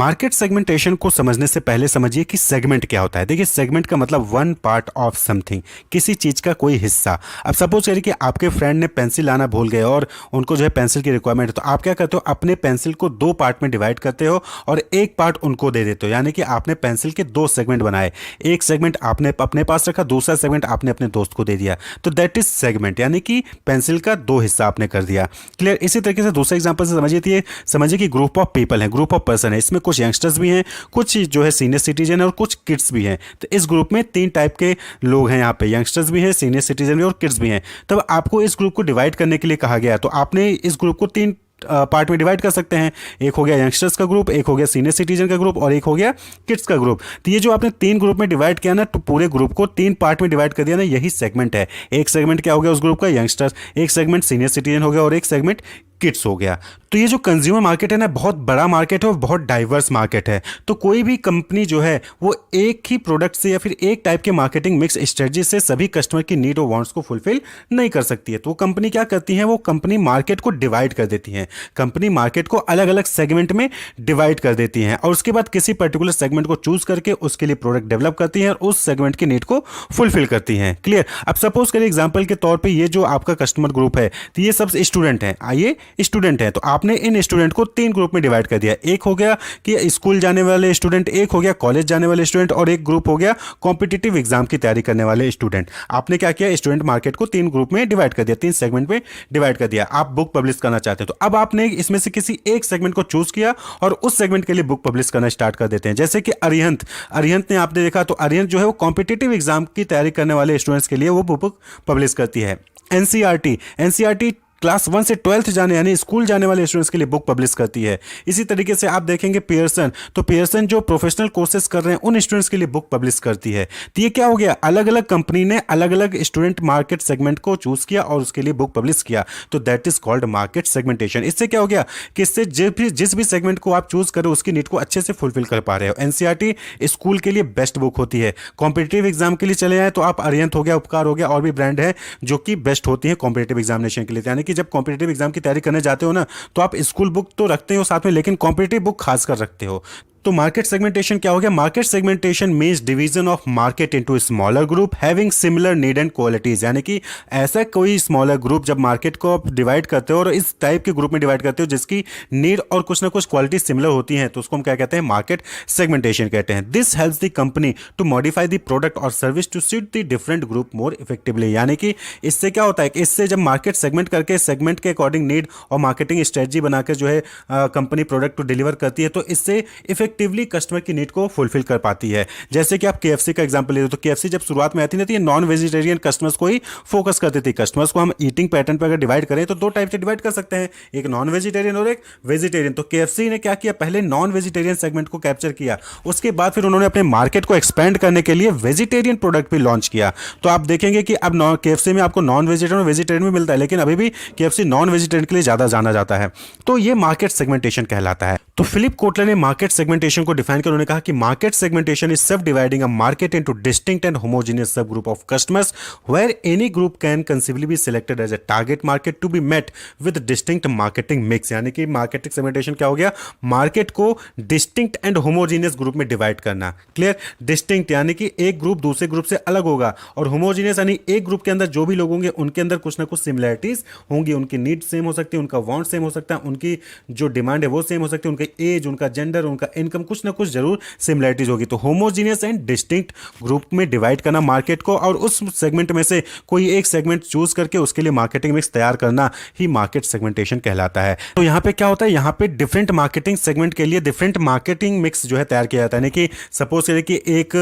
Market segmentation को समझने से पहले समझिए कि सेगमेंट क्या होता है। देखिए, सेगमेंट का मतलब वन पार्ट ऑफ समथिंग, किसी चीज का कोई हिस्सा। अब सपोज करिए कि आपके फ्रेंड ने पेंसिल लाना भूल गए और उनको जो है पेंसिल की रिक्वायरमेंट है, तो आप क्या करते हो, अपने पेंसिल को दो पार्ट में डिवाइड करते हो और एक पार्ट उनको दे देते हो। यानी कि आपने पेंसिल के दो सेगमेंट बनाए, एक सेगमेंट आपने अपने पास रखा, दूसरा सेगमेंट आपने अपने दोस्त को दे दिया, तो दैट इज सेगमेंट, यानी कि पेंसिल का दो हिस्सा आपने कर दिया। क्लियर। इसी तरीके से दूसरे एग्जांपल से समझिए कि ग्रुप ऑफ पीपल है, ग्रुप ऑफ पर्सन है, इसमें कुछ यंगस्टर्स भी हैं, कुछ जो है सीनियर सिटीजन है और कुछ किड्स भी हैं। तो इस ग्रुप में तीन टाइप के लोग हैं, यहाँ पे यंगस्टर्स भी हैं, सीनियर सिटीजन भी और किड्स भी हैं। तब आपको इस ग्रुप को डिवाइड करने के लिए कहा गया, तो आपने इस ग्रुप को तीन पार्ट में डिवाइड कर सकते हैं। एक हो गया यंगस्टर्स का ग्रुप, एक हो गया सीनियर सिटीजन का ग्रुप और एक हो गया किड्स का ग्रुप। तो ये जो आपने तीन ग्रुप में डिवाइड किया ना, तो पूरे ग्रुप को तीन पार्ट में डिवाइड कर दिया ना, यही सेगमेंट है। एक सेगमेंट क्या हो गया उस ग्रुप का, यंगस्टर्स, एक सेगमेंट सीनियर सिटीजन हो गया और एक सेगमेंट किड्स हो गया। तो ये जो कंज्यूमर मार्केट है ना, बहुत बड़ा मार्केट है और बहुत डाइवर्स मार्केट है। तो कोई भी कंपनी जो है वो एक ही प्रोडक्ट से या फिर एक टाइप के मार्केटिंग मिक्स स्ट्रेटजी से सभी कस्टमर की नीड और वांट्स को फुलफिल नहीं कर सकती है। तो वो कंपनी क्या करती है, वो कंपनी मार्केट को डिवाइड कर देती है। कंपनी मार्केट को अलग अलग सेगमेंट में डिवाइड कर देती है और उसके बाद किसी पर्टिकुलर सेगमेंट को चूज करके उसके लिए प्रोडक्ट डेवलप करती है और उस सेगमेंट की नीड को फुलफिल करती है। क्लियर। अब सपोज करिए एग्जांपल के तौर पे ये जो आपका कस्टमर ग्रुप है, तो ये सब स्टूडेंट हैं, आइए स्टूडेंट हैं, तो आपने इन स्टूडेंट को तीन ग्रुप में डिवाइड कर दिया। एक हो गया कि स्कूल जाने वाले स्टूडेंट, एक हो गया कॉलेज जाने वाले स्टूडेंट और एक ग्रुप हो गया कॉम्पिटिटिव एग्जाम की तैयारी करने वाले स्टूडेंट। आपने क्या किया, स्टूडेंट मार्केट को तीन ग्रुप में डिवाइड कर दिया, तीन सेगमेंट में डिवाइड कर दिया। आप बुक पब्लिश करना चाहते हैं, तो अब आपने इसमें से किसी एक सेगमेंट को चूज किया और उस सेगमेंट के लिए बुक पब्लिश करना स्टार्ट कर देते हैं। जैसे कि अरिहंत अरिहंत ने आपने देखा, तो अरिहंत जो है वो कॉम्पिटिटिव एग्जाम की तैयारी करने वाले स्टूडेंट्स के लिए वो बुक पब्लिश करती है। एनसीईआरटी क्लास 1 से 12th जाने यानी स्कूल जाने वाले स्टूडेंट्स के लिए बुक पब्लिश करती है। इसी तरीके से आप देखेंगे पियर्सन, तो पियर्सन जो प्रोफेशनल कोर्सेज कर रहे हैं उन स्टूडेंट्स के लिए बुक पब्लिश करती है। तो ये क्या हो गया, अलग अलग कंपनी ने अलग अलग स्टूडेंट मार्केट सेगमेंट को चूज किया और उसके लिए बुक पब्लिश किया। तो that is called market segmentation. इससे क्या हो गया कि इससे जिस भी सेगमेंट को आप चूज करो उसकी नीड को अच्छे से फुलफिल कर पा रहे हो। एनसीईआरटी स्कूल के लिए बेस्ट बुक होती है। कॉम्पिटेटिव एग्जाम के लिए चले जाए तो आप अरिहंत हो गया, उपकार हो गया, और भी ब्रांड है जो कि बेस्ट होती है कॉम्पिटेटिव एग्जामिनेशन के लिए। यानी कि जब कॉम्पिटेटिव एग्जाम की तैयारी करने जाते हो ना, तो आप स्कूल बुक तो रखते हो साथ में, लेकिन कॉम्पिटेटिव बुक खासकर रखते हो। तो मार्केट सेगमेंटेशन क्या हो गया, market segmentation means division of market into smaller group having similar need and qualities. यानी कि ऐसा कोई स्मॉलर ग्रुप, जब मार्केट को आप डिवाइड करते हो और इस टाइप के ग्रुप में डिवाइड करते हो जिसकी नीड और कुछ ना कुछ क्वालिटी सिमिलर होती हैं, तो उसको हम क्या कहते हैं, मार्केट सेगमेंटेशन कहते हैं। This helps the company to modify the product और service to suit the different group more effectively. यानी कि इससे क्या होता है कि इससे जब मार्केट सेगमेंट करके सेगमेंट के अकॉर्डिंग नीड और मार्केटिंग स्ट्रेटजी बनाकर जो है कंपनी प्रोडक्ट को डिलीवर करती है, तो इससे इफेक्टिवली कस्टमर की नीड को फुलफिल कर पाती है। जैसे कि आप केएफसी का एग्जांपल ले लो, तो केएफसी जब शुरुआत में आती थी, तो ये नॉन वेजिटेरियन कस्टमर्स को ही फोकस करती थी। कस्टमर्स को हम ईटिंग पैटर्न पर अगर डिवाइड करें तो दो टाइप से डिवाइड कर सकते हैं, एक नॉन वेजिटेरियन और एक वेजिटेरियन। तो केएफसी ने क्या किया, पहले नॉन वेजिटेरियन सेगमेंट को कैप्चर किया, उसके बाद फिर उन्होंने अपने मार्केट को एक्सपेंड करने के लिए वेजिटेरियन प्रोडक्ट भी लॉन्च किया। तो आप देखेंगे कि अब केएफसी में आपको नॉन वेजिटेरियन और वेजिटेरियन भी मिलता है, लेकिन अभी भी केएफसी नॉन वेजिटेरियन के लिए ज्यादा जाना जाता है। तो ये मार्केट सेगमेंटेशन कहलाता है। तो फिलिप कोटलर ने मार्केट सेगमेंटेशन को डिफाइन कर उन्होंने कहा कि market segmentation is self dividing a market into distinct and homogeneous sub group of customers where any group can conceivably be selected as a target market to be met with distinct marketing mix. यानी कि market segmentation क्या हो गया, market को distinct and homogeneous group में divide करना। Clear. Distinct यानी कि एक ग्रुप दूसरे ग्रुप से अलग होगा, और होमोजेनियस यानी एक ग्रुप के अंदर जो भी लोग होंगे उनके अंदर कुछ ना कुछ सिमिलरिटीज होंगी, उनकी नीड सेम हो सकती है, उनका वांट सेम हो सकता है, उनकी जो डिमांड है वो सेम हो सकती है, उनका एज, उनका जेंडर, उनका इनकम, कुछ ना कुछ जरूर सिमिलरिटीज होगी। तो होमोजीनियस एंड डिस्टिंक्ट ग्रुप में डिवाइड करना मार्केट को, और उस सेगमेंट में से कोई एक सेगमेंट चूज करके उसके लिए मार्केटिंग मिक्स तैयार करना ही मार्केट सेगमेंटेशन कहलाता है। तो यहां पे क्या होता है, यहां पे डिफरेंट मार्केटिंग सेगमेंट के लिए डिफरेंट मार्केटिंग मिक्स जो है तैयार किया जाता है। यानी कि सपोज करिए कि एक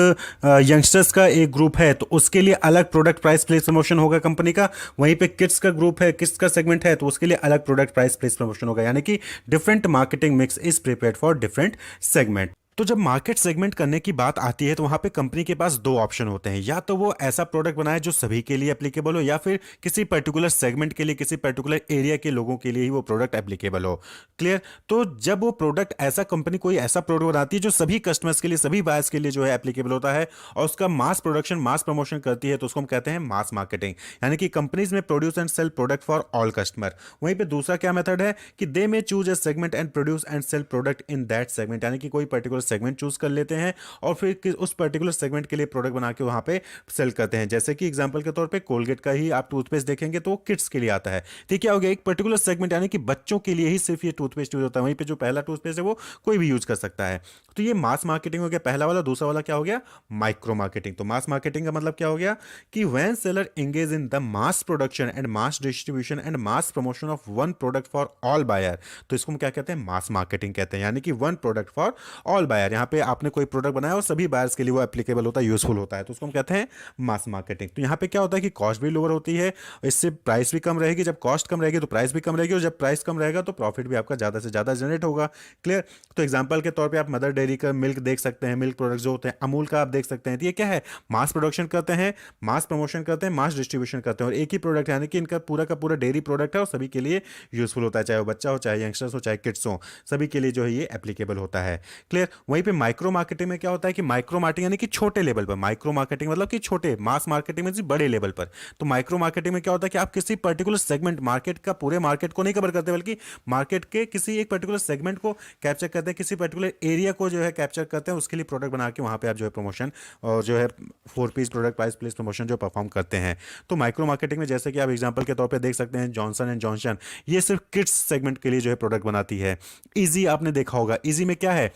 यंगस्टर्स का एक ग्रुप है, तो उसके लिए अलग प्रोडक्ट प्राइस प्लेस प्रमोशन होगा कंपनी का। वहीं पे किड्स का ग्रुप है, किड्स का सेगमेंट है, तो उसके लिए अलग प्रोडक्ट प्राइस प्लेस प्रमोशन होगा। यानी कि different marketing mix is prepared for different segment. तो जब मार्केट सेगमेंट करने की बात आती है तो वहां पे कंपनी के पास दो ऑप्शन होते हैं, या तो वो ऐसा प्रोडक्ट बनाए जो सभी के लिए एप्लीकेबल हो, या फिर किसी पर्टिकुलर सेगमेंट के लिए, किसी पर्टिकुलर एरिया के लोगों के लिए ही वो प्रोडक्ट एप्लीकेबल हो। क्लियर। तो जब वो प्रोडक्ट ऐसा कंपनी कोई ऐसा प्रोडक्ट बनाती है जो सभी कस्टमर्स के लिए, सभी बायर्स के लिए जो है एप्लीकेबल होता है, और उसका मास प्रोडक्शन, मास प्रमोशन करती है, तो उसको हम कहते हैं मास मार्केटिंग। यानी कि कंपनीज में produce and sell product for all customer. वहीं पे दूसरा क्या मेथड है कि they may choose a segment and produce and sell product in that segment. यानी कि कोई पर्टिकुलर सेगमेंट चूज कर लेते हैं और फिर उस पर्टिकुलर सेगमेंट के लिए प्रोडक्ट बना के वहां पे सेल करते हैं। जैसे कि एग्जांपल के तौर पे कोलगेट का ही आप टूथपेस्ट देखेंगे तो वो किड्स के लिए आता है। तो क्या हो गया, एक पर्टिकुलर सेगमेंट यानी कि बच्चों के लिए ही सिर्फ ये टूथपेस्ट यूज होता है। वहीं पे जो पहला टूथपेस्ट है वो कोई भी यूज कर सकता है। तो ये मास मार्केटिंग हो गया पहला वाला। दूसरा वाला क्या हो गया, माइक्रो मार्केटिंग। तो मास मार्केटिंग का मतलब क्या हो गया कि when seller engage in the mass production and mass distribution and mass promotion of one product for all buyer, तो इसको हम क्या कहते हैं, मास मार्केटिंग कहते हैं। यानी कि one product for all buyer, यहां पे आपने कोई प्रोडक्ट बनाया और सभी बायर्स के लिए वो एप्लीकेबल होता है, यूजफुल होता है, तो उसको हम कहते हैं मास मार्केटिंग। तो यहां पे क्या होता है कि कॉस्ट भी लोअर होती है, इससे प्राइस भी कम रहेगी। जब कॉस्ट कम रहेगी तो प्राइस भी कम रहेगी, और जब प्राइस कम रहेगा तो प्रॉफिट भी आपका ज्यादा से ज्यादा जनरेट होगा। क्लियर। तो एग्जांपल के तौर पे आप मदर डेयरी का मिल्क देख सकते हैं, मिल्क प्रोडक्ट जो होते हैं, अमूल का आप देख सकते हैं। तो ये क्या है, मास प्रोडक्शन करते हैं, मास प्रमोशन करते हैं, मास डिस्ट्रीब्यूशन करते हैं, और एक ही प्रोडक्ट यानी कि इनका पूरा का पूरा डेयरी प्रोडक्ट है और सभी के लिए यूजफुल होता है, चाहे वो बच्चा हो, चाहे यंगस्टर्स हो, चाहे किड्स हो, सभी के लिए जो है ये एप्लीकेबल होता है। क्लियर। वहीं पे माइक्रो मार्केटिंग में क्या होता है कि माइक्रो मार्केटिंग यानी कि छोटे लेवल पर, माइक्रो मार्केटिंग मतलब कि छोटे, मास मार्केटिंग में बड़े लेवल पर। तो माइक्रो मार्केटिंग में क्या होता है कि आप किसी पर्टिकुलर सेगमेंट, मार्केट का पूरे मार्केट को नहीं कवर करते, बल्कि मार्केट के किसी एक पर्टिकुलर सेगमेंट को कैप्चर करते हैं, किसी पर्टिकुलर एरिया को जो है कैप्चर करते हैं, उसके लिए प्रोडक्ट बना के वहां पे आप जो है प्रमोशन और जो है 4 Ps product price place promotion जो परफॉर्म करते हैं। तो माइक्रो मार्केटिंग में जैसे कि आप एग्जांपल के तौर पे देख सकते हैं जॉनसन एंड जॉनसन, ये सिर्फ किड्स सेगमेंट के लिए जो है प्रोडक्ट बनाती है। इजी आपने देखा होगा, इजी में क्या है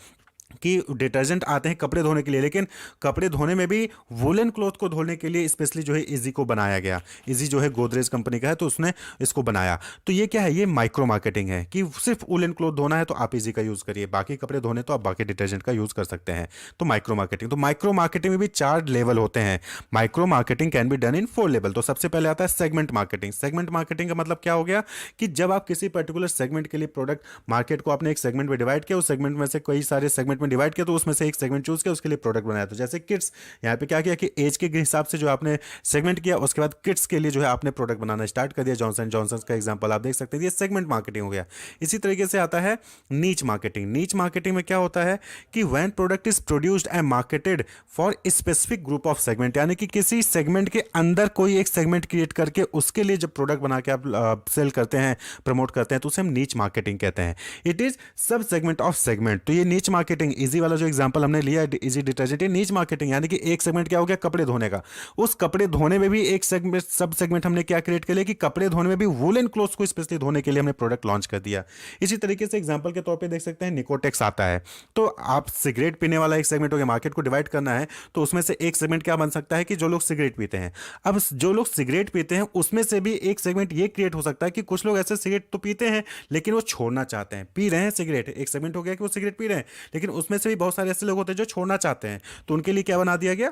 कि डिटर्जेंट आते हैं कपड़े धोने के लिए, लेकिन कपड़े धोने में भी वुलन क्लॉथ को धोने के लिए स्पेशली जो है इजी को बनाया गया। इजी जो है गोदरेज कंपनी का है, तो उसने इसको बनाया। तो ये क्या है, ये माइक्रो मार्केटिंग है कि सिर्फ वुलन क्लॉथ धोना है तो आप इजी का यूज करिए, बाकी कपड़े धोने तो आप बाकी डिटर्जेंट का यूज कर सकते हैं। तो माइक्रो मार्केटिंग, तो माइक्रो मार्केटिंग में भी 4 लेवल होते हैं। Micro marketing can be done in 4 level. तो सबसे पहले आता है सेगमेंट मार्केटिंग। सेगमेंट मार्केटिंग का मतलब क्या हो गया कि जब आप किसी पर्टिकुलर सेगमेंट के लिए प्रोडक्ट, मार्केट को आपने एक सेगमेंट में डिवाइड किया, उस सेगमेंट में से कई सारे सेगमेंट में डिवाइड किया, तो उसमें से एक सेगमेंट चूज किया, उसके लिए प्रोडक्ट बनाया। तो जैसे किड्स, यहाँ पे क्या किया कि एज के हिसाब से जो आपने सेगमेंट किया, उसके बाद किड्स के लिए जो है आपने प्रोडक्ट बनाना स्टार्ट कर दिया। जॉनसन जॉनसन का एग्जांपल आप देख सकते हैं, ये सेगमेंट मार्केटिंग हो गया। इसी तरीके से आता है नीच मार्केटिंग। नीच मार्केटिंग में क्या होता है कि when product is produced and marketed for specific group of segment, यानी कि किसी सेगमेंट के अंदर कोई एक सेगमेंट क्रिएट करके उसके लिए जब प्रोडक्ट बना के आप सेल करते हैं, प्रमोट करते हैं, तो उसे हम नीच मार्केटिंग कहते हैं। इट इज सब सेगमेंट ऑफ सेगमेंट। तो ये नीच मार्केटिंग, इजी वाला जो एग्जांपल हमने लिया इजी डिटर्जेंट, नीच मार्केटिंग यानी कि एक सेगमेंट क्या हो गया, कपड़े धोने का। उस कपड़े धोने में भी एक सेगमेंट, सब सेगमेंट हमने क्या क्रिएट कर लिया कि कपड़े धोने में भी वुलन क्लोथ्स को स्पेशली धोने के लिए हमने प्रोडक्ट लॉन्च कर दिया। इसी तरीके से एग्जांपल के तौर पे देख सकते हैं निकोटेक्स आता है। तो आप सिगरेट पीने वाला एक सेगमेंट हो गया, मार्केट को डिवाइड करना है, तो उसमें से एक सेगमेंट क्या बन सकता है कि जो लोग सिगरेट पीते हैं। अब जो लोग सिगरेट पीते हैं उसमें से भी एक सेगमेंट ये क्रिएट हो सकता है कि कुछ लोग ऐसे सिगरेट तो पीते हैं लेकिन वो छोड़ना चाहते हैं, पी रहे हैं सिगरेट, एक सेगमेंट हो गया कि वो सिगरेट पी रहे हैं, लेकिन उसमें से भी बहुत सारे ऐसे लोग होते हैं जो छोड़ना चाहते हैं, तो उनके लिए क्या बना दिया गया,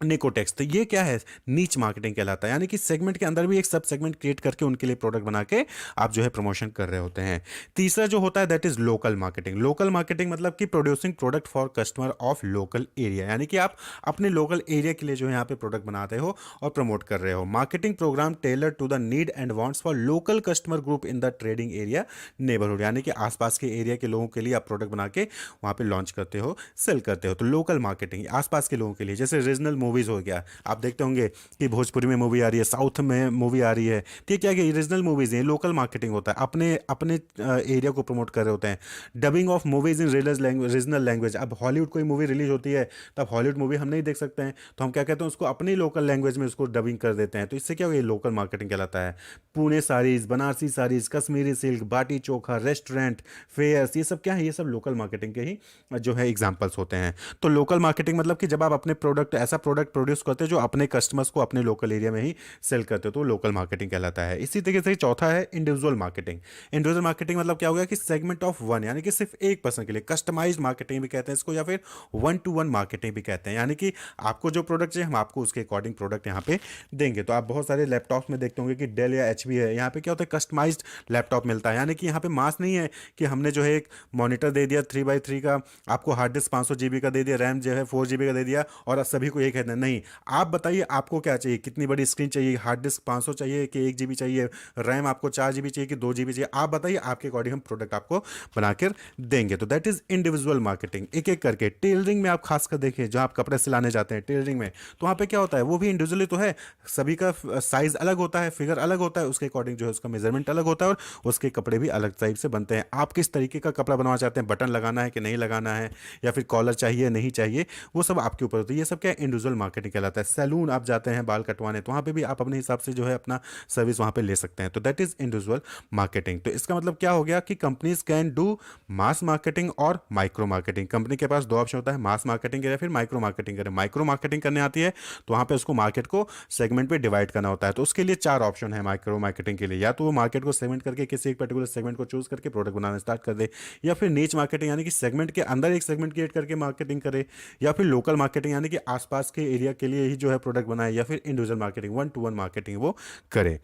निकोटेक्स। तो ये क्या है, नीच मार्केटिंग कहलाता है। यानी कि सेगमेंट के अंदर भी एक सब सेगमेंट क्रिएट करके उनके लिए प्रोडक्ट बना के आप जो है प्रमोशन कर रहे होते हैं। तीसरा जो होता है that is local marketing. Local marketing मतलब कि producing product for customer of local area, यानी कि आप अपने लोकल एरिया के लिए जो है यहाँ पे प्रोडक्ट बनाते हो और प्रमोट कर रहे हो। Marketing program tailor to the need and wants for local customer group in the trading area neighbourhood, यानी कि आसपास के एरिया के लोगों के लिए आप प्रोडक्ट बना के वहाँ पे लॉन्च करते हो, सेल करते हो। तो लोकल मार्केटिंग आसपास के लोगों के लिए, जैसे रीजनल मूवीज हो गया, आप देखते होंगे कि भोजपुरी में मूवी आ रही है, साउथ में मूवी आ रही है, तो ये क्या है, रीजनल मूवीज हैं, लोकल मार्केटिंग होता है, अपने अपने एरिया को प्रमोट कर रहे होते हैं। Dubbing of movies in regional language. अब हॉलीवुड कोई मूवी रिलीज होती है तो अब हॉलीवुड मूवी हम नहीं देख सकते हैं, तो हम क्या कहते हैं, उसको अपनी लोकल लैंग्वेज में उसको डबिंग कर देते हैं। तो इससे क्या हो, ये लोकल मार्केटिंग कहलाता है। पुणे साड़ीज, बनारसी साड़ीज, कश्मीरी सिल्क, बाटी चोखा, रेस्टोरेंट, फेयर्स, ये सब क्या है, ये सब लोकल मार्केटिंग के ही जो है एग्जाम्पल्स होते हैं। तो लोकल मार्केटिंग मतलब कि जब आप अपने प्रोडक्ट, ऐसा प्रोडक्ट प्रोडक्ट प्रोड्यूस करते हो जो अपने कस्टमर्स को अपने लोकल एरिया में ही सेल करते हो, तो लोकल मार्केटिंग कहलाता है। इसी तरीके से चौथा है इंडिविजुअल मार्केटिंग। इंडिविजुअल मार्केटिंग मतलब क्या हो गया कि सेगमेंट ऑफ वन, यानी कि सिर्फ एक पर्सन के लिए, कस्टमाइज्ड मार्केटिंग भी कहते हैं इसको, या फिर वन टू वन मार्केटिंग भी कहते हैं। यानी कि आपको जो प्रोडक्ट चाहिए हम आपको उसके अकॉर्डिंग प्रोडक्ट यहाँ पे देंगे। तो आप बहुत सारे लैपटॉप्स में देखते होंगे कि डेल या एचपी है, यहाँ पे क्या होता है कस्टमाइज्ड लैपटॉप मिलता है। यानी कि यहाँ पे मास नहीं है कि हमने जो है एक मॉनिटर दे दिया 3x3 का, आपको हार्ड डिस्क 500 GB का दे दिया, रैम जो है 4 GB का दे दिया और सभी को एक है। नहीं, आप बताइए आपको क्या चाहिए, कितनी बड़ी स्क्रीन चाहिए, हार्ड डिस्क 500 चाहिए कि 1 GB चाहिए, रैम आपको 4 GB चाहिए कि 2 GB चाहिए, आप बताइए, आपके अकॉर्डिंग हम प्रोडक्ट आपको बनाकर देंगे। तो दैट इज इंडिविजुअल मार्केटिंग। एक एक करके टेलरिंग में आप खासकर देखिए, जहां आप कपड़े सिलाने जाते हैं टेलरिंग में, तो वहां पे क्या होता है, वो भी इंडिविजुअली तो है, सभी का साइज अलग होता है, फिगर अलग होता है, उसके अकॉर्डिंग जो है उसका मेजरमेंट अलग होता है और उसके कपड़े भी अलग टाइप से बनते हैं। आप किस तरीके का कपड़ा बनवा चाहते हैं, बटन लगाना है कि नहीं लगाना है, या फिर कॉलर चाहिए नहीं चाहिए, वो सब आपके ऊपर होता है। ये सब क्या इंडिविजुअल मार्केटिंग कहलाता है। सैलून आप जाते हैं बाल कटवाने, तो वहाँ पे भी आप अपने हिसाब से जो है अपना सर्विस वहाँ पे ले सकते हैं। तो दैट इज इंडिविजुअल मार्केटिंग। तो इसका मतलब क्या हो गया कि companies can do mass marketing और माइक्रो मार्केटिंग। कंपनी के पास दो ऑप्शन होता है, मास मार्केटिंग करे फिर माइक्रो मार्केटिंग करे। माइक्रो मार्केटिंग करने आती है तो वहाँ पे उसको मार्केट को सेगमेंट पे डिवाइड करना होता है। तो उसके लिए चार ऑप्शन है माइक्रो मार्केटिंग के लिए, या तो वो मार्केट को सेगमेंट करके किसी एक पर्टिकुलर सेगमेंट को चूज करके प्रोडक्ट बनाना स्टार्ट कर दे, या फिर नीच मार्केटिंग यानी कि सेगमेंट के अंदर एक सेगमेंट क्रिएट करके मार्केटिंग करे, या फिर लोकल मार्केटिंग यानी कि आसपास के एरिया के लिए ही जो है प्रोडक्ट बनाए, या फिर individual marketing one two one marketing वो करे।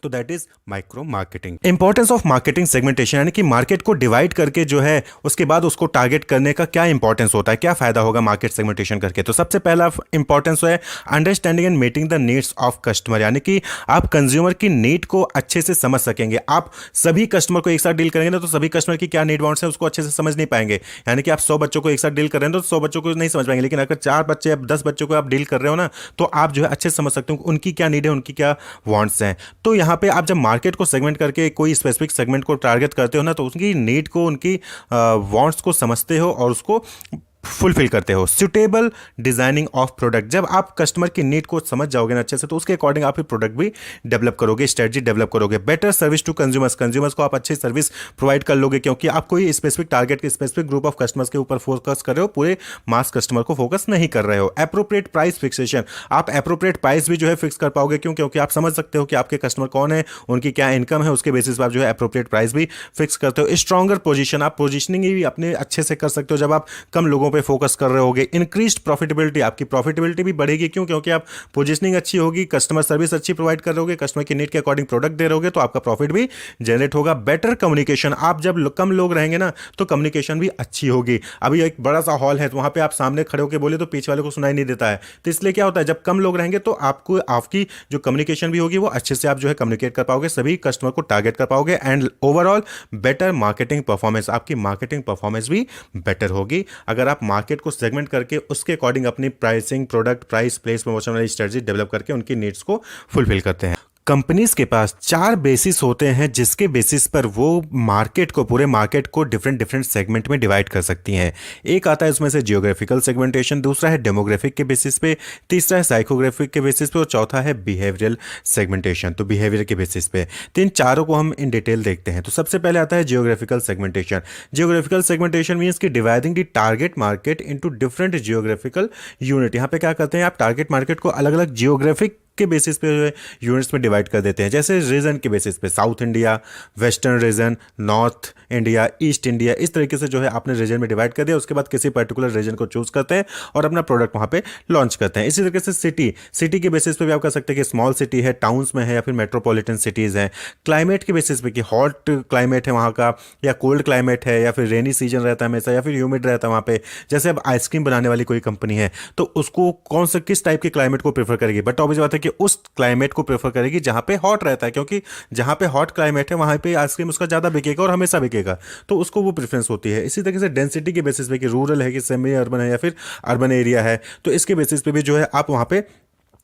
तो that is micro marketing. Importance of marketing segmentation, यानी कि मार्केट को डिवाइड करके जो है उसके बाद उसको टारगेट करने का क्या इंपॉर्टेंस होता है, क्या फायदा होगा मार्केट सेगमेंटेशन करके। तो सबसे पहला इंपॉर्टेंस है understanding and meeting the needs of customer, यानी कि आप कंज्यूमर की नीड को अच्छे से समझ सकेंगे। आप सभी कस्टमर को एक साथ डील करेंगे ना, तो सभी कस्टमर की क्या नीड वांट्स है उसको अच्छे से समझ नहीं पाएंगे। यानी कि आप 100 बच्चों को एक साथ डील कर रहे हैं तो 100 बच्चों को नहीं समझ पाएंगे, लेकिन अगर 4 बच्चे या 10 बच्चों को आप डील कर रहे हो ना, तो आप जो है अच्छे से समझ सकते हो उनकी क्या नीड है, उनकी क्या वांट्स हैं। तो यहाँ पे आप जब मार्केट को सेगमेंट करके कोई स्पेसिफिक सेगमेंट को टारगेट करते हो ना, तो उसकी नीड को, उनकी वांट्स को समझते हो और उसको फुलफिल करते हो। सुटेबल डिजाइनिंग ऑफ प्रोडक्ट, जब आप कस्टमर की नीड को समझ जाओगे ना अच्छे से, तो उसके अकॉर्डिंग आप प्रोडक्ट भी डेवलप करोगे, स्ट्रेटजी डेवलप करोगे। Better service to consumers, consumers को आप अच्छी सर्विस प्रोवाइड कर लोगे, क्योंकि आप कोई स्पेसिफिक टारगेट के स्पेसिफिक ग्रुप ऑफ कस्टमर्स के ऊपर फोकस कर रहे हो, पूरे मास कस्टमर को फोकस नहीं कर रहे हो। अप्रोप्रिएट प्राइस फिक्सेशन, आप अप्रोप्रिएट प्राइस भी जो है फिक्स कर पाओगे, क्यों, क्योंकि आप समझ सकते हो कि आपके कस्टमर कौन है, उनकी क्या इनकम है, उसके बेसिस पर आप जो है अप्रोप्रिएट प्राइस भी फिक्स करते हो। स्ट्रॉन्गर पोजीशन, आप पोजीशनिंग भी अपने अच्छे से कर सकते हो जब आप कम लोगों पर फोकस कर रहे हो। इंक्रीज्ड प्रॉफिटेबिलिटी, आपकी प्रॉफिटेबिलिटी भी बढ़ेगी, क्यों, क्योंकि आप पोजीशनिंग अच्छी होगी, कस्टमर सर्विस अच्छी प्रोवाइड कर रहे हो, कस्टमर की नीड के अकॉर्डिंग प्रोडक्ट दे रहोगे, तो आपका प्रॉफिट भी जनरेट होगा। बेटर कम्युनिकेशन, आप जब कम लोग रहेंगे ना तो कम्युनिकेशन भी अच्छी होगी। अभी एक बड़ा सा हॉल है तो वहां पे आप सामने खड़े होकर बोले तो पीछे वाले को सुनाई नहीं देता है, तो इसलिए क्या होता है, जब कम लोग रहेंगे तो आपको आपकी जो कम्युनिकेशन भी होगी वो अच्छे से आप जो है कम्युनिकेट कर पाओगे, सभी कस्टमर को टारगेट कर पाओगे। And overall better marketing performance, आपकी मार्केटिंग परफॉर्मेंस भी बेटर होगी अगर आप मार्केट को सेगमेंट करके उसके अकॉर्डिंग अपनी pricing, product price, place, promotion वाली स्ट्रेटजी डेवलप करके उनकी नीड्स को फुलफिल करते हैं। कंपनीज के पास 4 बेसिस होते हैं जिसके बेसिस पर वो मार्केट को, पूरे मार्केट को डिफरेंट डिफरेंट सेगमेंट में डिवाइड कर सकती हैं। एक आता है उसमें से जियोग्राफिकल सेगमेंटेशन, दूसरा है डेमोग्राफिक के बेसिस पे, तीसरा है साइकोग्राफिक के बेसिस पे और चौथा है बिहेवियरल सेगमेंटेशन, तो बिहेवियर के बेसिस पे। तो इन चारों को हम इन डिटेल देखते हैं। तो सबसे पहले आता है geographical segmentation. Geographical segmentation means कि dividing the target market into different geographical unit. यहाँ पे क्या करते हैं, आप टारगेट मार्केट को अलग अलग जियोग्राफिक के बेसिस पे जो है यूनिट्स में डिवाइड कर देते हैं। जैसे रीजन के बेसिस पे, south India, western region, north India, east India, इस तरीके से जो है आपने रीजन में डिवाइड कर दिया। उसके बाद किसी पर्टिकुलर रीजन को चूज करते हैं और अपना प्रोडक्ट वहां पे लॉन्च करते हैं। इसी तरीके से सिटी के बेसिस पे भी आप कर सकते हैं कि स्मॉल सिटी है, टाउन्स में है, या फिर मेट्रोपॉलिटन सिटीज है। क्लाइमेट के बेसिस पे कि हॉट क्लाइमेट है वहाँ का, या कोल्ड क्लाइमेट है, या फिर रेनी सीजन रहता है हमेशा, या फिर ह्यूमिड रहता है वहाँ पे। जैसे अब आइसक्रीम बनाने वाली कोई कंपनी है तो उसको कौन सा, किस टाइप के क्लाइमेट को प्रेफर करेगी, बट ऑब्वियस बात है कि उस क्लाइमेट को प्रेफर करेगी जहां पे हॉट रहता है, क्योंकि जहां पे हॉट क्लाइमेट है वहां पे आइसक्रीम उसका ज्यादा बिकेगा और हमेशा बिकेगा, तो उसको वो प्रेफरेंस होती है। इसी तरीके से डेंसिटी के बेसिस पे कि रूरल है कि सेमी अर्बन है या फिर अर्बन एरिया है, तो इसके बेसिस पे भी जो है आप वहां पे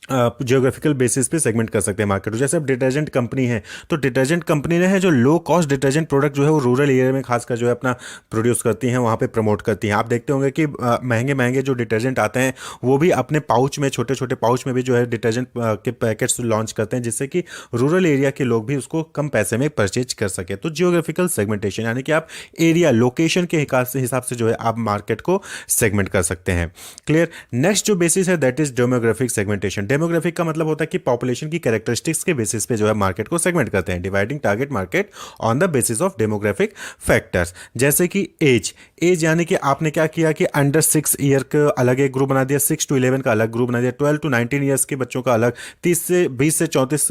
जियोग्राफिकल बेसिस पे सेगमेंट कर सकते हैं मार्केट को। जैसे अब डिटर्जेंट कंपनी है, तो डिटर्जेंट कंपनी ने है जो लो कॉस्ट डिटर्जेंट प्रोडक्ट जो है वो रूरल एरिया में खासकर जो है अपना प्रोड्यूस करती हैं, वहाँ पे प्रमोट करती हैं। आप देखते होंगे कि महंगे महंगे जो डिटर्जेंट आते हैं वो भी अपने पाउच में, छोटे छोटे पाउच में भी जो है डिटर्जेंट के पैकेट्स लॉन्च करते हैं, जिससे कि रूरल एरिया के लोग भी उसको कम पैसे में परचेज कर सके। तो जियोग्राफिकल सेगमेंटेशन यानी कि आप एरिया लोकेशन के हिसाब से जो है आप मार्केट को सेगमेंट कर सकते हैं। क्लियर। नेक्स्ट जो बेसिस है that is demographic segmentation. Demographic का मतलब होता है कि पॉपुलेशन की कैरेक्टरिस्टिक्स के बेसिस पे जो है मार्केट को सेगमेंट करते हैं, dividing target market on the basis of demographic factors. जैसे कि एज यानी कि आपने क्या किया कि अंडर 6 ईयर का अलग एक ग्रुप बना दिया, 6 to 11 का अलग ग्रुप बना दिया, 12 to 19 ईयर्स के बच्चों का अलग, 20 से 34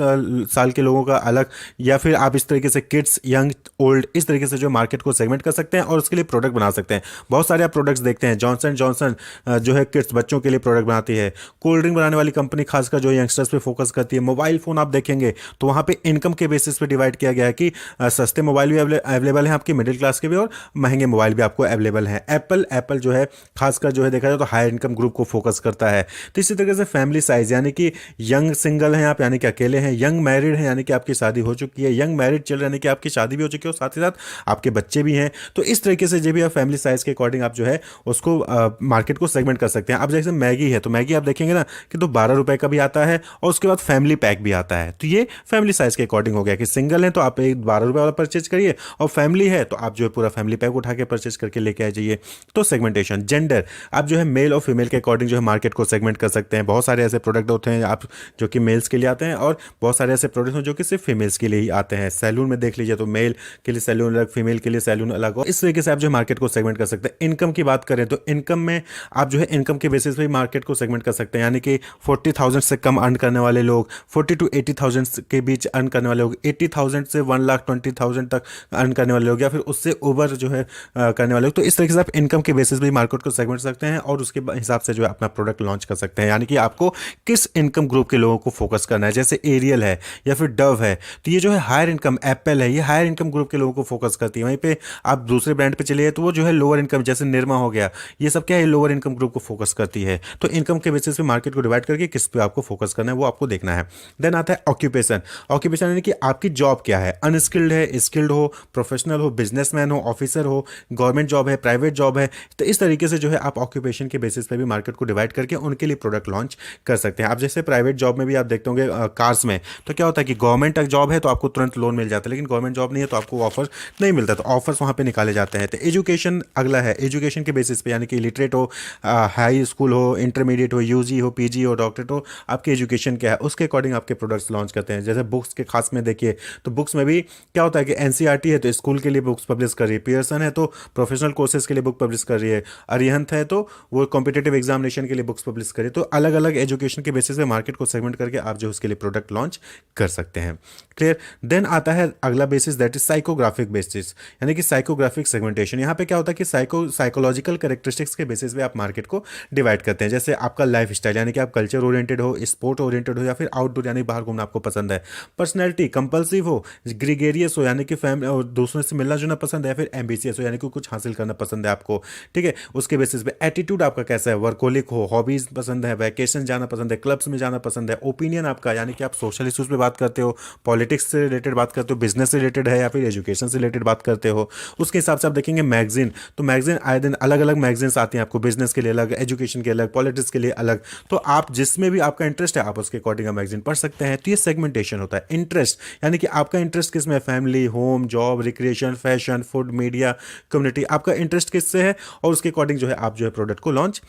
साल के लोगों का अलग, या फिर आप इस तरीके से किड्स, यंग, ओल्ड, इस तरीके से जो मार्केट को सेगमेंट कर सकते हैं और उसके लिए प्रोडक्ट बना सकते हैं। बहुत सारे आप प्रोडक्ट्स देखते हैं, जॉनसन जॉनसन जो है किड्स बच्चों के लिए प्रोडक्ट बनाती है। कोल्ड ड्रिंक बनाने वाली कंपनी खासकर जो यंगस्टर्स पे फोकस करती है। मोबाइल फोन आप देखेंगे तो वहाँ पे इनकम के बेसिस पे डिवाइड किया गया है कि सस्ते मोबाइल भी अवेलेबल हैं आपकी, मिडिल क्लास के भी, और महंगे मोबाइल भी आपको अवेलेबल हैं। एप्पल जो है खासकर जो है देखा जाए तो हाई इनकम ग्रुप को फोकस करता है। तो इसी तरीके से फैमिली साइज यानी कि यंग सिंगल हैं आप यानी कि अकेले हैं, यंग मैरिड हैं यानी कि आपकी शादी हो चुकी है, यंग मैरिड चिल्ड्रन यानी कि आपकी शादी भी हो चुकी है और साथ ही साथ आपके बच्चे भी हैं। तो इस तरीके से जो भी आप फैमिली साइज के अकॉर्डिंग आप जो है उसको मार्केट को सेगमेंट कर सकते हैं। अब जैसे मैगी है तो मैगी आप देखेंगे ना कि तो 12 रुपए का भी आता है और उसके बाद फैमिली पैक भी आता है। तो ये फैमिली साइज के अकॉर्डिंग हो गया कि सिंगल है तो आप एक 12 रुपए वाला परचेज करिए, और फैमिली है तो आप जो है पूरा फैमिली पैक उठा के परचेज करके लेके आ जाइए। तो सेगमेंटेशन। जेंडर, आप जो है मेल और फीमेल के अकॉर्डिंग जो है मार्केट को सेगमेंट कर सकते हैं। बहुत सारे ऐसे प्रोडक्ट होते हैं आप जो कि मेल्स के लिए आते हैं और बहुत सारे ऐसे प्रोडक्ट हैं जो कि सिर्फ फीमेल्स के लिए ही आते हैं। सैलून में देख लीजिए तो मेल के लिए सैलून अलग, फीमेल के लिए सैलून अलग, और इस तरीके से आप जो मार्केट को सेगमेंट कर सकते हैं। इनकम की बात करें तो इनकम में आप जो है इनकम के बेसिस पे मार्केट को सेगमेंट कर सकते हैं, यानी कि 40,000 से कम अर्न करने वाले लोग, 40 to 80,000 के बीच अर्न करने वाले लोग, 80,000 से 1,20,000 तक अर्न करने वाले लोग, या फिर उससे ओवर जो है करने वाले लोग। तो इस तरीके से आप इनकम के बेसिस पे मार्केट को सेगमेंट कर सकते हैं और उसके हिसाब से जो है अपना प्रोडक्ट लॉन्च कर सकते हैं, यानी कि आपको किस इनकम ग्रुप के लोगों को फोकस करना है। जैसे एरियल है या फिर डव है तो ये जो है हायर इनकम, एप्पल है ये हायर इनकम ग्रुप के लोगों को फोकस करती है। वहीं पे आप दूसरे ब्रांड पे चलिए तो वो जो है लोअर इनकम, जैसे निरमा हो गया, ये सब क्या है लोअर इनकम ग्रुप को फोकस करती है। तो इनकम के बेसिस पे मार्केट को डिवाइड करके किस पे आपको फोकस करना है वो आपको देखना है। देन आता है ऑक्यूपेशन। ऑक्यूपेशन यानी कि आपकी जॉब क्या है, अनस्किल्ड है, स्किल्ड हो, प्रोफेशनल हो, बिजनेसमैन हो, ऑफिसर हो, गवर्नमेंट जॉब है, प्राइवेट जॉब है। तो इस तरीके से जो है आप ऑक्यूपेशन के बेसिस पे भी मार्केट को डिवाइड करके उनके लिए प्रोडक्ट लॉन्च कर सकते हैं। आप जैसे प्राइवेट जॉब में भी आप देखते होंगे कार्स में, तो क्या होता है कि गवर्नमेंट जॉब है तो आपको तुरंत लोन मिल जाता है, लेकिन गवर्नमेंट जॉब नहीं है तो आपको ऑफर नहीं मिलता, तो ऑफर्स वहाँ पे निकाले जाते हैं। तो एजुकेशन अगला है, एजुकेशन के बेसिस पे यानी कि लिटरेट हो, हाई स्कूल हो, इंटरमीडिएट हो, यूजी हो, पीजी हो, डॉक्टरेट हो, आपके एजुकेशन क्या है उसके अकॉर्डिंग आपके प्रोडक्ट्स लॉन्च करते हैं। जैसे बुक्स के खास में देखिए तो बुक्स में भी क्या होता है कि एनसीईआरटी है तो स्कूल के लिए बुक्स पब्लिश कर रही है, पियर्सन है तो प्रोफेशनल कोर्सेज के लिए बुक पब्लिश कर रही है, अरिहंत है तो वो कॉम्पिटेटिव एग्जामिनेशन के लिए बुक्स पब्लिश कर रही है। तो अलग अलग एजुकेशन के बेसिस पे मार्केट को सेगमेंट करके आप जो उसके लिए प्रोडक्ट लॉन्च कर सकते हैं। क्लियर। देन आता है अगला basis that is psychographic basis, यानी कि साइकोग्राफिक सेगमेंटेशन। यहाँ पे क्या होता है कि साइकोलॉजिकल कैरेक्टरिस्टिक्स के बेसिस पे आप मार्केट को डिवाइड करते हैं। जैसे आपका लाइफ स्टाइल यानी कि आप कल्चर ओरिएंटेड हो, स्पोर्ट ओरिएंटेड हो, या फिर आउटडोर यानी बाहर घूमना आपको पसंद है। पर्सनैलिटी कंपल्सिव हो, ग्रीगेरियस हो यानी कि फैमिली और दूसरों से मिलना जुलना पसंद है, या फिर एम्बिशियस हो यानी कि कुछ हासिल करना पसंद है आपको। ठीक है, उसके बेसिस पे एटीट्यूड आपका कैसा है, वर्कोलिक हो, हॉबीज पसंद है, वैकेशन जाना पसंद है, क्लब्स में जाना पसंद है। ओपिनियन आपका यानी कि आप सोशल इश्यूज पे बात करते हो, पॉलिटिक्स से रिलेटेड बात करते हो, बिजनेस से रिलेटेड है, या फिर एजुकेशन से रिलेटेड बात करते हो। उसके हिसाब से आप देखेंगे मैगजीन, तो मैगजीन आए दिन अलग अलग मैगजीन्स आती हैं आपको, बिजनेस के लिए अलग, एजुकेशन के अलग, पॉलिटिक्स के लिए अलग। तो आप जिसमें भी आपका इंटरेस्ट है आप उसके अकॉर्डिंग मैगजीन पढ़ सकते हैं। तो ये सेगमेंटेशन होता है। इंटरेस्ट यानी कि आपका इंटरेस्ट किस में है, family, home, job, recreation, fashion, food, media, community, आपका इंटरेस्ट किससे है और उसके अकॉर्डिंग जो है आप जो है प्रोडक्ट को लॉन्च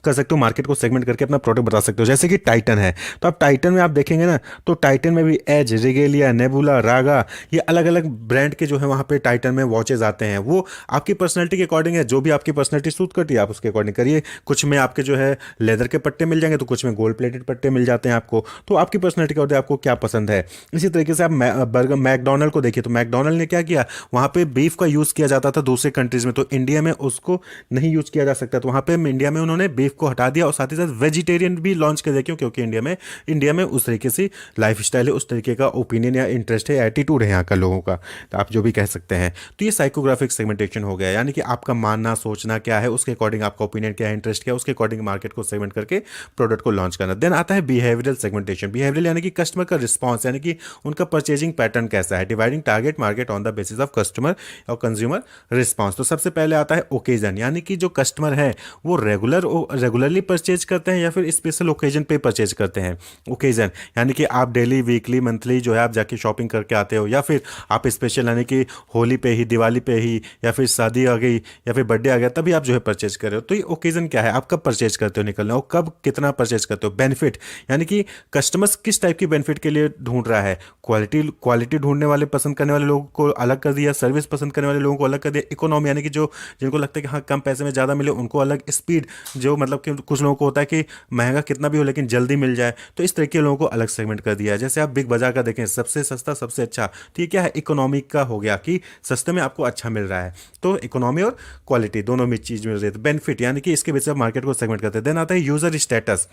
कर सकते हो, मार्केट को सेगमेंट करके अपना प्रोडक्ट बता सकते हो। जैसे कि टाइटन है तो आप टाइटन में आप देखेंगे ना तो टाइटन में भी एज, रिगेलिया, नेबुला, रागा, ये अलग अलग ब्रांड के जो है वहाँ पे टाइटन में वॉचेज आते हैं। वो आपकी पर्सनैलिटी के अकॉर्डिंग है, जो भी आपकी पर्सनैलिटी सूट करती है आप उसके अकॉर्डिंग करिए। कुछ में आपके जो है लेदर के पट्टे मिल जाएंगे तो कुछ में गोल्ड प्लेटेड पट्टे मिल जाते हैं आपको, तो आपकी पर्सनैलिटी के अकॉर्डिंग आपको क्या पसंद है। इसी तरीके से आप बर्गर मैकडोनल्ड को देखिए तो मैकडोनल्ड ने क्या किया, वहाँ पे बीफ का यूज़ किया जाता था दूसरे कंट्रीज में, तो इंडिया में उसको नहीं यूज़ किया जा सकता, तो वहाँ पे इंडिया में उन्होंने बीफ को हटा दिया और साथ ही साथ वेजिटेरियन भी लॉन्च कर दिया। क्यों? क्योंकि इंडिया में उस तरीके से लाइफ स्टाइल है, उस तरीके का ओपिनियन या इंटरेस्ट है, एटीट्यूड है यहाँ का लोगों का, तो आप जो भी कह सकते हैं। तो ये साइकोग्राफिक सेगमेंटेशन हो गया, यानी कि आपका मानना सोचना क्या है, उसके अकॉर्डिंग आपका ओपिनियन क्या है, इंटरेस्ट क्या है, उसके अकॉर्डिंग मार्केट को सेगमेंट करके प्रोडक्ट को लॉन्च करना। देन आता है बिहेवियरल सेगमेंटेशन। बिहेवियरल यानी कि कस्टमर का रिस्पॉन्स, यानी कि उनका परचेजिंग पैटर्न कैसा है, dividing target market on the basis of customer और कंज्यूमर रिस्पॉन्स। तो सबसे पहले आता है ओकेजन, यानी कि जो कस्टमर है वो रेगुलरली परचेज करते हैं या फिर स्पेशल ओकेजन पे परचेज करते हैं। ओकेजन यानी कि आप डेली वीकली मंथली जो है आप जाके शॉपिंग करके आते हो, या फिर आप स्पेशल यानी कि होली पे ही, दिवाली पे ही, या फिर शादी आ गई या फिर बर्थडे आ गया तभी आप जो है परचेज कर रहे हो। तो ये ओकेजन क्या है, आप कब परचेज करते हो निकलना, और कब कितना परचेज करते हो। बेनिफिट यानी कि कस्टमर्स किस टाइप की बेनिफिट के लिए ढूंढ रहा है। क्वालिटी ढूंढने वाले, पसंद करने वाले लोगों को अलग कर दिया, सर्विस पसंद करने वाले लोगों को अलग कर दिया, इकोनॉमी यानी कि जो जिनको लगता है कि हाँ कम पैसे में ज़्यादा मिले उनको अलग, स्पीड जो मतलब कि कुछ लोगों को होता है कि महंगा कितना भी हो लेकिन जल्दी मिल जाए, तो इस तरीके के लोगों को अलग सेगमेंट कर दिया है। जैसे आप बिग बाजार का देखें, सबसे सस्ता सबसे अच्छा, तो ये क्या है, इकोनॉमिक का हो गया कि सस्ते में आपको अच्छा मिल रहा है। तो इकोनॉमी और क्वालिटी दोनों में चीज़ मिल रही है। बेनिफिट यानी कि इसके बेसिस पे मार्केट को सेगमेंट करते हैं। देन आता है यूजर स्टेटस।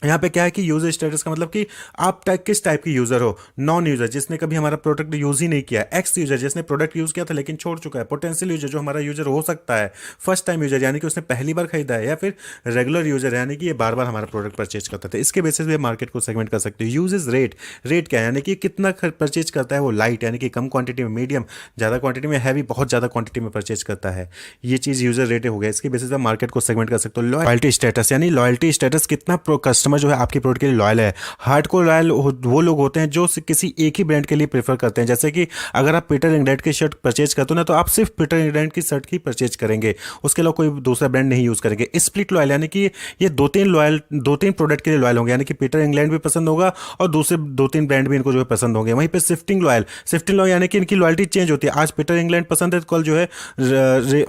यहाँ पे क्या है कि यूजर स्टेटस का मतलब कि आप किस टाइप की यूजर हो। नॉन यूजर जिसने कभी हमारा प्रोडक्ट यूज ही नहीं किया, एक्स यूजर जिसने प्रोडक्ट यूज किया था लेकिन छोड़ चुका है, पोटेंशियल यूजर जो हमारा यूजर हो सकता है, फर्स्ट टाइम यूजर यानी कि उसने पहली बार खरीदा है, या फिर रेगुलर यूजर यानी कि ये बार बार हमारा प्रोडक्ट परचेज करता था। इसके बेसिस पे मार्केट को सेगमेंट कर सकते हो। यूजेस रेट, रेट क्या है, यानी कि कितना परचेज करता है वो। लाइट यानी कि कम क्वांटिटी में, मीडियम ज़्यादा क्वांटिटी में, हैवी बहुत ज़्यादा क्वांटिटी में परचेज करता है। ये चीज़ यूजर रेट हो गया। इसके बेसिस पे मार्केट को सेगमेंट कर सकते हो। लॉयल्टी स्टेटस यानी लॉयल्टी स्टेटस, कितना कस्टमर जो है आपके प्रोडक्ट के लॉयल है। हार्डकोर लॉयल वो लोग होते हैं जो किसी एक ही ब्रांड के लिए प्रेफर करते हैं। जैसे कि अगर आप पीटर इंग्लैंड की शर्ट परचेज करते हो ना, तो आप सिर्फ पीटर इंग्लैंड की शर्ट ही परचेज करेंगे, उसके अलावा कोई दूसरा ब्रांड नहीं यूज करेंगे। स्प्लिट लॉयल यानी कि ये दो तीन प्रोडक्ट के लिए लॉयल होंगे, यानी कि पीटर इंग्लैंड भी पसंद होगा और दूसरे दो तीन ब्रांड भी इनको जो है पसंद होंगे। वहीं पे शिफ्टिंग लॉयल यानी कि इनकी लॉयल्टी चेंज होती है। आज पीटर इंग्लैंड पसंद है तो कल जो है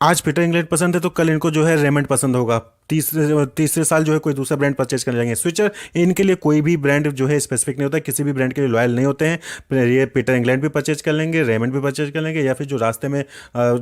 आज पीटर इंग्लैंड पसंद है तो कल इनको जो है रेमंड पसंद होगा। तीसरे साल जो है कोई दूसरा ब्रांड परचेज करने जाएंगे। स्विचर, इनके लिए कोई भी ब्रांड जो है स्पेसिफिक नहीं होता, किसी भी ब्रांड के लिए लॉयल नहीं होते हैं। ये पीटर इंग्लैंड भी परचेज कर लेंगे, रेमंड भी परचेज कर लेंगे, या फिर जो रास्ते में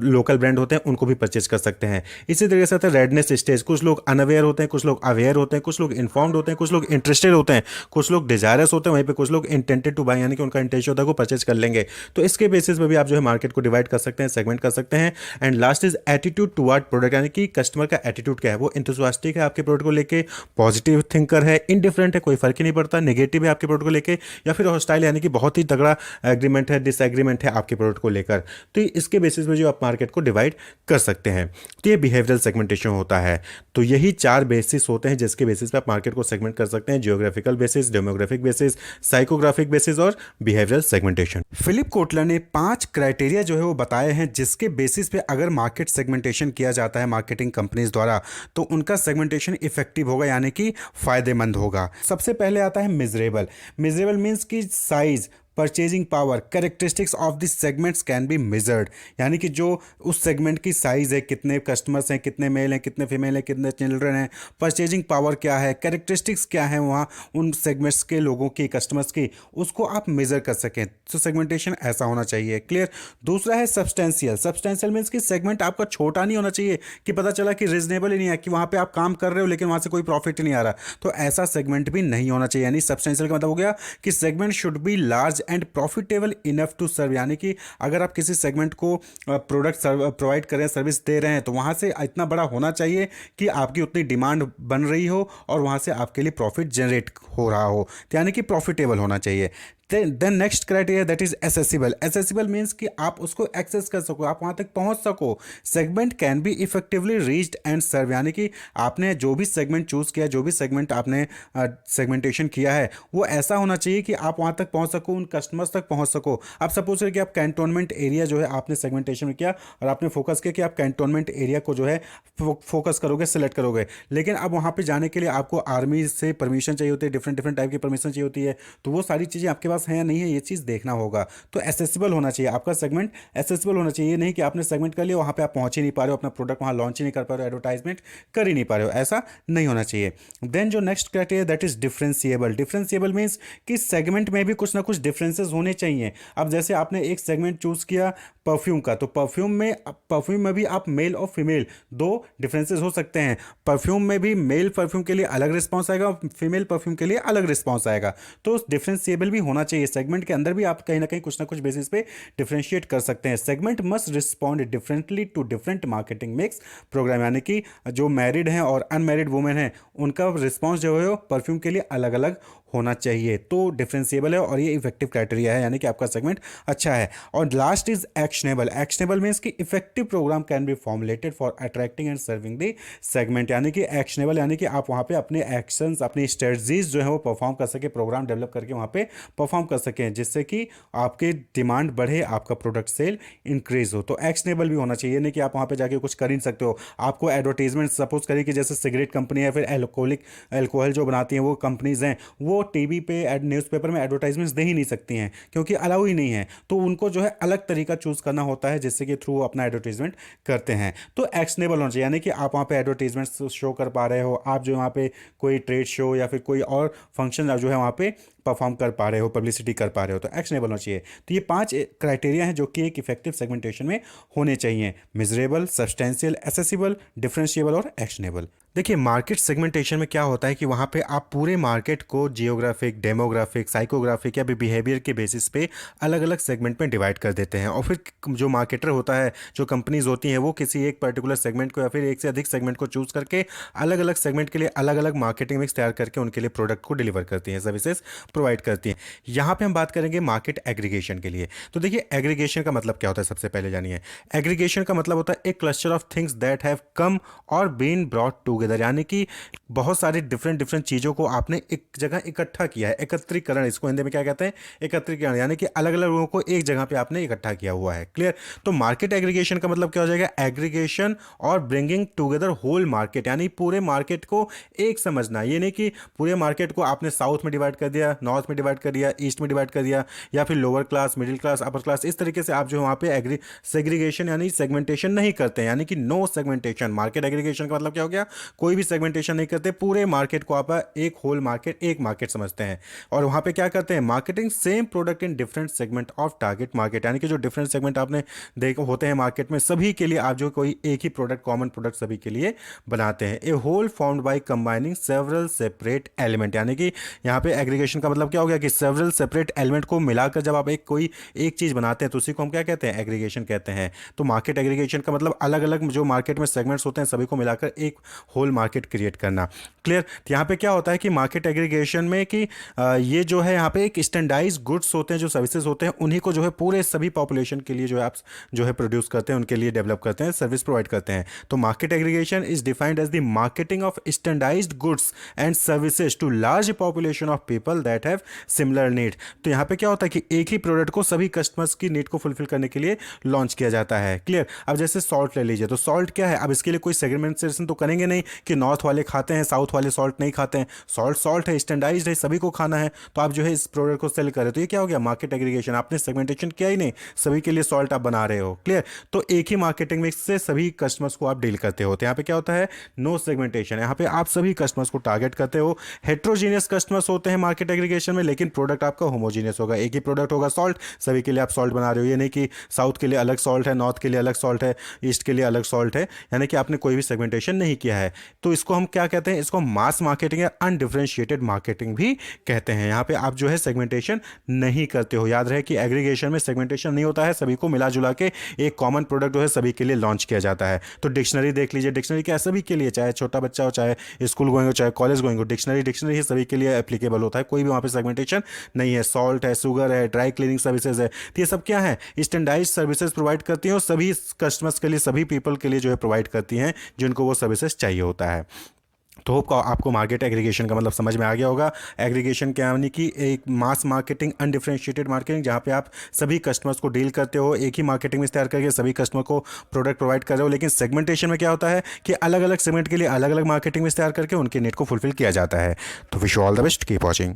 लोकल ब्रांड होते हैं उनको भी परचेज कर सकते हैं। इसी तरीके से आता है रेडनेस स्टेज। कुछ लोग अनअवेयर होते हैं, कुछ लोग अवेयर होते हैं, कुछ लोग इन्फॉर्म्ड होते हैं, कुछ लोग इंटरेस्टेड होते हैं, कुछ लोग डिजायरस होते हैं, वहीं पे कुछ लोग इंटेंटेड टू बाय यानी कि उनका इंटेंशन होता है वो परचेज कर लेंगे। तो इसके बेसिस पे भी आप जो है मार्केट को डिवाइड कर सकते हैं, सेगमेंट कर सकते हैं। And last is attitude toward product, यानी कि कस्टमर का एटीट्यूड क्या है। वो इंथुसियास्टिक है आपके प्रोडक्ट को लेके, पॉजिटिव थिंकर है, इंडिफरेंट है, कोई फर्क ही नहीं पड़ता, नेगेटिव है आपके प्रोडक्ट को लेके, या फिर हॉस्टाइल यानी कि बहुत ही तगड़ा एग्रीमेंट है, डिसएग्रीमेंट है आपके प्रोडक्ट को लेकर। तो इसके बेसिस पे जो आप मार्केट को डिवाइड कर सकते हैं। तो ये बिहेवियरल सेगमेंटेशन होता है। तो यही 4 बेसिस होते हैं जिसके बेसिस पे आप मार्केट को सेगमेंट कर सकते हैं। Geographical basis, demographic basis, psychographic basis और बिहेवियरल सेगमेंटेशन। फिलिप कोटलर ने 5 क्राइटेरिया जो है वो बताए हैं जिसके बेसिस पे अगर मार्केट सेगमेंटेशन किया जाता है मार्केटिंग कंपनीज द्वारा, तो उनका सेगमेंटेशन इफेक्टिव होगा यानी कि फायदेमंद होगा। सबसे पहले आता है मिजरेबल। मिजरेबल मीन्स की size, purchasing power, characteristics of this segments can be measured, यानी कि जो उस सेगमेंट की साइज है, कितने कस्टमर्स हैं, कितने मेल हैं, कितने फीमेल हैं, कितने चिल्ड्रन हैं, परचेजिंग पावर क्या है, कैरेक्टरिस्टिक्स क्या है वहाँ उन सेगमेंट्स के लोगों की, कस्टमर्स की, उसको आप मेजर कर सकें। तो सेगमेंटेशन ऐसा होना चाहिए। क्लियर। दूसरा है सब्सटेंशियल। सब्सटेंशियल मीन्स कि सेगमेंट आपका छोटा नहीं होना चाहिए कि पता चला कि रीजनेबल ही नहीं है, कि वहाँ पे आप काम कर रहे हो लेकिन वहाँ से कोई प्रॉफिट ही नहीं आ रहा, तो ऐसा सेगमेंट भी नहीं होना चाहिए। यानी सब्सटेंशियल का मतलब हो गया कि segment should be large and profitable enough to serve, यानी कि अगर आप किसी सेगमेंट को प्रोडक्ट प्रोवाइड कर रहे हैं, सर्विस दे रहे हैं, तो वहाँ से इतना बड़ा होना चाहिए कि आपकी उतनी डिमांड बन रही हो और वहाँ से आपके लिए प्रॉफिट जनरेट हो रहा हो, यानी कि प्रॉफिटेबल होना चाहिए। Then next criteria that is accessible. Accessible means कि आप उसको एक्सेस कर सको, आप वहाँ तक पहुँच सको। Segment can be effectively reached and serve, यानी कि आपने जो भी सेगमेंट चूज़ किया, जो भी सेगमेंट आपने सेगमेंटेशन किया है, वो ऐसा होना चाहिए कि आप वहाँ तक पहुँच सको, उन कस्टमर्स तक पहुँच सको। आप सपोज करें कि आप कैंटोनमेंट एरिया जो है आपने सेगमेंटेशन में किया और आपने फोकस किया कि आप कैंटोनमेंट एरिया को जो है फोकस करोगे, सेलेक्ट करोगे, लेकिन अब वहाँ पर जाने के लिए आपको आर्मी से परमिशन चाहिए होती है, डिफरेंट टाइप की परमिशन चाहिए होती है, तो वो सारी चीज़ें आपके पास पास है या नहीं है, ये चीज़ देखना होगा। तो एसेसिबल होना चाहिए आपका सेगमेंट, एसेसिबल होना चाहिए। ये नहीं कि आपने सेगमेंट कर लिया, वहाँ पे आप पहुँच ही नहीं पा रहे हो, अपना प्रोडक्ट वहाँ लॉन्च ही नहीं कर पा रहे हो, एडवर्टाइजमेंट कर ही नहीं पा रहे हो, ऐसा नहीं होना चाहिए। देन जो next criteria that is differentiable. Differentiable means कि सेगमेंट में भी कुछ ना कुछ डिफरेंसेस होने चाहिए। अब जैसे आपने एक सेगमेंट चूज किया परफ्यूम का, तो परफ्यूम में भी आप मेल और फीमेल दो डिफरेंसेस हो सकते हैं। परफ्यूम में भी मेल परफ्यूम के लिए अलग रिस्पॉन्स आएगा और फीमेल परफ्यूम के लिए अलग रिस्पॉन्स आएगा। तो डिफरेंशिएबल भी होना चाहिए। सेगमेंट के अंदर भी आप कहीं ना कहीं कुछ ना कुछ बेसिस पे डिफरेंशिएट कर सकते हैं। Segment must respond differently to different marketing mix program, यानी कि जो मैरिड हैं और अनमैरिड वुमेन हैं उनका रिस्पॉन्स जो है परफ्यूम के लिए अलग अलग होना चाहिए। तो डिफरेंशिएबल है और ये इफेक्टिव क्राइटेरिया है, यानी कि आपका सेगमेंट अच्छा है। और last is actionable. Actionable means कि effective program can be formulated for attracting and serving the segment, यानी कि एक्शनेबल यानी कि आप वहाँ पे अपने एक्शंस, अपनी स्ट्रेटजीज जो है वो परफॉर्म कर सके, प्रोग्राम डेवलप करके वहाँ पे परफॉर्म कर सकें, जिससे कि आपके डिमांड बढ़े, आपका प्रोडक्ट सेल इंक्रीज हो। तो एक्शनेबल भी होना चाहिए, नहीं कि आप वहाँ पे जाके कुछ कर ही नहीं सकते हो। आपको एडवर्टीजमेंट सपोज करिए कि जैसे सिगरेट कंपनी है, फिर एल्कोहल जो बनाती हैं वो कंपनीज हैं, वो टीवी पे न्यूज़पेपर में एडवर्टाइजमेंट्स दे ही नहीं सकती हैं क्योंकि अलाउ ही नहीं है। तो उनको जो है अलग तरीका चूज करना होता है जिससे कि थ्रू अपना एडवर्टीजमेंट करते हैं। तो एक्शनेबल होना चाहिए, यानी कि आप वहाँ पे एडवर्टीजमेंट्स शो कर पा रहे हो, आप जो वहाँ पे कोई ट्रेड शो या फिर कोई और फंक्शन जो है वहाँ पे परफॉर्म कर पा रहे हो, पब्लिसिटी कर पा रहे हो, तो एक्शनेबल होना चाहिए। तो ये 5 क्राइटेरिया हैं जो कि एक इफेक्टिव सेगमेंटेशन में होने चाहिए: मेजरेबल, सब्सटेंशियल, एसेसिबल, डिफरेंशिएबल और एक्शनेबल। देखिए मार्केट सेगमेंटेशन में क्या होता है कि वहाँ पे आप पूरे मार्केट को जियोग्राफिक, डेमोग्राफिक, साइकोग्राफिक या बिहेवियर के बेसिस पे अलग अलग सेगमेंट में डिवाइड कर देते हैं। और फिर जो मार्केटर होता है, जो कंपनीज होती हैं, वो किसी एक पर्टिकुलर सेगमेंट को या फिर एक से अधिक सेगमेंट को चूज करके अलग अलग सेगमेंट के लिए अलग अलग मार्केटिंग मिक्स तैयार करके उनके लिए प्रोडक्ट को डिलीवर करती हैं, सर्विसेज प्रोवाइड करती हैं। यहाँ पे हम बात करेंगे मार्केट एग्रीगेशन के लिए। तो देखिए एग्रीगेशन का मतलब क्या होता है, सबसे पहले जानिए। एग्रीगेशन का मतलब होता है एक cluster of things that have come और बीन ब्रॉट टुगेदर, यानी कि बहुत सारी डिफरेंट डिफरेंट चीज़ों को आपने एक जगह इकट्ठा किया है। एकत्रीकरण, इसको हिंदी में क्या कहते हैं, एकत्रीकरण, यानी कि अलग अलग लोगों को एक जगह पे आपने इकट्ठा किया हुआ है। क्लियर। तो मार्केट एग्रीगेशन का मतलब क्या हो जाएगा, एग्रीगेशन और ब्रिंगिंग टुगेदर होल मार्केट, यानी पूरे मार्केट को एक समझना। ये नहीं कि पूरे मार्केट को आपने साउथ में डिवाइड कर दिया, नॉर्थ में डिवाइड कर दिया, ईस्ट में डिवाइड कर दिया, या फिर lower class, middle class, upper class, इस तरीके से आप जो वहाँ पे सेग्रीगेशन यानी सेगमेंटेशन नहीं करते हैं, यानी कि नो सेगमेंटेशन। मार्केट एग्रीगेशन का मतलब क्या हो गया, कोई भी सेगमेंटेशन नहीं करते, पूरे मार्केट को आप एक होल मार्केट, एक मार्केट समझते हैं। और वहाँ पे क्या करते हैं, marketing same product in different segment of target market, यानी कि जो डिफरेंट सेगमेंट आपने देखो होते हैं मार्केट में, सभी के लिए आप जो कोई एक ही प्रोडक्ट, कॉमन प्रोडक्ट सभी के लिए बनाते हैं। A whole formed by combining several separate element, यानी कि यहाँ पे एग्रीगेशन का मतलब क्या हो गया कि सेवरल सेपरेट एलिमेंट को मिलाकर जब आप कोई एक चीज बनाते हैं तो उसी को हम क्या कहते हैं, एग्रीगेशन कहते हैं। तो मार्केट एग्रीगेशन का मतलब अलग अलग जो मार्केट में सेगमेंट्स होते हैं सभी को मिलाकर एक होल मार्केट क्रिएट करना। क्लियर। तो यहाँ पे क्या होता है कि मार्केट एग्रीगेशन में कि ये जो है यहाँ पे एक स्टैंडर्डाइज गुड्स होते हैं, जो सर्विसेज होते हैं, उन्हीं को जो है पूरे सभी पॉपुलेशन के लिए जो है आप जो है प्रोड्यूस करते हैं, उनके लिए डेवलप करते हैं, सर्विस प्रोवाइड करते हैं। तो market aggregation is defined as the marketing of standardised goods and services to large population of people that have similar need. तो यहाँ पे क्या होता है कि एक ही प्रोडक्ट को सभी कस्टमर्स की नीड को फुलफिल करने के लिए लॉन्च किया जाता है। क्लियर। अब जैसे सॉल्ट ले लीजिए, तो सॉल्ट क्या है, अब इसके लिए कोई सेगमेंटेशन तो करेंगे नहीं कि नॉर्थ वाले खाते हैं, साउथ वाले सॉल्ट नहीं खाते हैं। सॉल्ट सॉल्ट है, स्टैंडर्डाइज्ड है, सभी को खाना है, तो आप जो है इस प्रोडक्ट को सेल कर रहे हो। तो ये क्या हो गया, मार्केट एग्रीगेशन। आपने सेगमेंटेशन किया ही नहीं, सभी के लिए सॉल्ट आप बना रहे हो। क्लियर। तो एक ही मार्केटिंग मिक्स से सभी कस्टमर्स को आप डील करते हो। तो यहाँ पे क्या होता है, नो सेगमेंटेशन। यहाँ पे आप सभी कस्टमर्स को टारगेट करते हो। हेट्रोजीनियस कस्टमर्स होते हैं मार्केट एग्रीगेशन में, लेकिन प्रोडक्ट आपका होमोजीनियस होगा। एक ही प्रोडक्ट होगा सॉल्ट, सभी के लिए आप सॉल्ट बना रहे हो। ये नहीं कि साउथ के लिए अलग सॉल्ट है, नॉर्थ के लिए अलग सॉल्ट है, ईस्ट के लिए अलग सॉल्ट है, यानी कि आपने कोई भी सेगमेंटेशन नहीं किया है। तो इसको हम क्या कहते हैं, इसको मास मार्केटिंग या अनडिफरेंशिएटेड मार्केटिंग भी कहते हैं। यहाँ पे आप जो है सेगमेंटेशन नहीं करते हो। याद रहे कि एग्रीगेशन में सेगमेंटेशन नहीं होता है, सभी को मिला जुला के एक कॉमन प्रोडक्ट जो है सभी के लिए लॉन्च किया जाता है। तो डिक्शनरी देख लीजिए, डिक्शनरी क्या है, सभी के लिए, चाहे छोटा बच्चा हो, चाहे स्कूल गोइंग हो, चाहे कॉलेज गोइंग हो, डिक्शनरी ही सभी के लिए एप्लीकेबल होता है। कोई भी वहाँ पे सेगमेंटेशन नहीं है। सॉल्ट है, शुगर है, ड्राई क्लीनिंग सर्विसेज है, तो ये सब क्या है, स्टैंडर्डाइज्ड सर्विसेज प्रोवाइड करती हैं और सभी कस्टमर्स के लिए, सभी पीपल के लिए जो है प्रोवाइड करती हैं जिनको वो सर्विसेज चाहिए होता है। तो होप आपको मार्केट एग्रीगेशन का मतलब समझ में आ गया होगा। एग्रीगेशन क्या, यानी कि एक मास मार्केटिंग, अनडिफरेंशिएटेड मार्केटिंग, जहाँ पे आप सभी कस्टमर्स को डील करते हो, एक ही मार्केटिंग में तैयार करके सभी कस्टमर को प्रोडक्ट प्रोवाइड कर रहे हो। लेकिन सेगमेंटेशन में क्या होता है कि अलग अलग सेगमेंट के लिए अलग अलग मार्केटिंग में तैयार करके उनके नीड को फुलफिल किया जाता है। तो wish you all the best, keep watching.